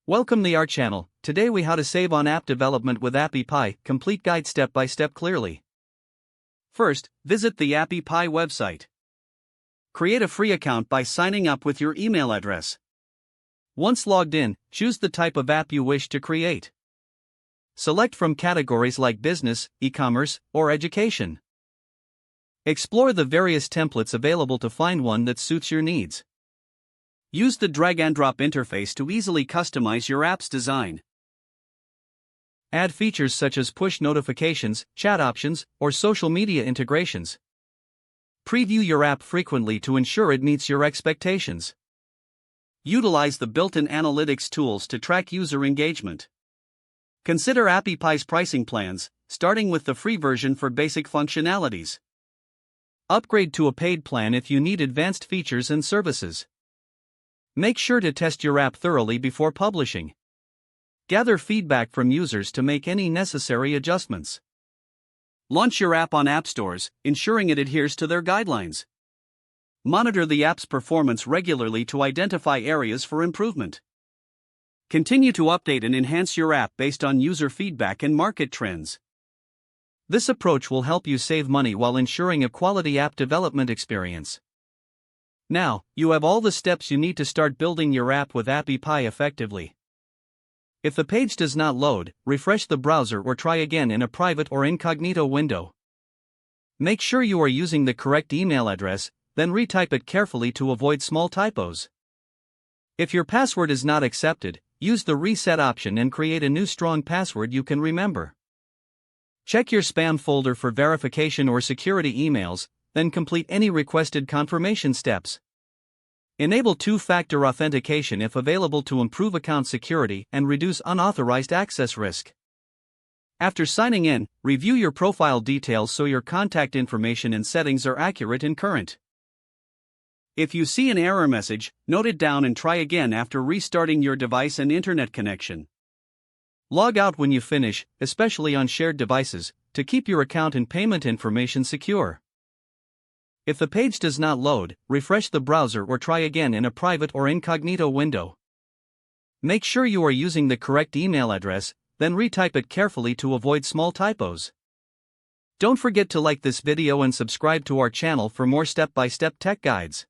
Welcome to our channel. Today we how to save on app development with Appy Pie, complete guide step by step clearly. First, visit the Appy Pie website. Create a free account by signing up with your email address. Once logged in, choose the type of app you wish to create. Select from categories like business, e-commerce, or education. Explore the various templates available to find one that suits your needs. Use the drag and drop interface to easily customize your app's design. Add features such as push notifications, chat options, or social media integrations. Preview your app frequently to ensure it meets your expectations. Utilize the built-in analytics tools to track user engagement. Consider Appy Pie's pricing plans, starting with the free version for basic functionalities. Upgrade to a paid plan if you need advanced features and services. Make sure to test your app thoroughly before publishing. Gather feedback from users to make any necessary adjustments. Launch your app on app stores, ensuring it adheres to their guidelines. Monitor the app's performance regularly to identify areas for improvement. Continue to update and enhance your app based on user feedback and market trends. This approach will help you save money while ensuring a quality app development experience. Now, you have all the steps you need to start building your app with Appy Pie effectively. If the page does not load, refresh the browser or try again in a private or incognito window. Make sure you are using the correct email address, then retype it carefully to avoid small typos. If your password is not accepted, use the reset option and create a new strong password you can remember. Check your spam folder for verification or security emails, then complete any requested confirmation steps. Enable two-factor authentication if available to improve account security and reduce unauthorized access risk. After signing in, review your profile details so your contact information and settings are accurate and current. If you see an error message, note it down and try again after restarting your device and internet connection. Log out when you finish, especially on shared devices, to keep your account and payment information secure. If the page does not load, refresh the browser or try again in a private or incognito window. Make sure you are using the correct email address, then retype it carefully to avoid small typos. Don't forget to like this video and subscribe to our channel for more step-by-step tech guides.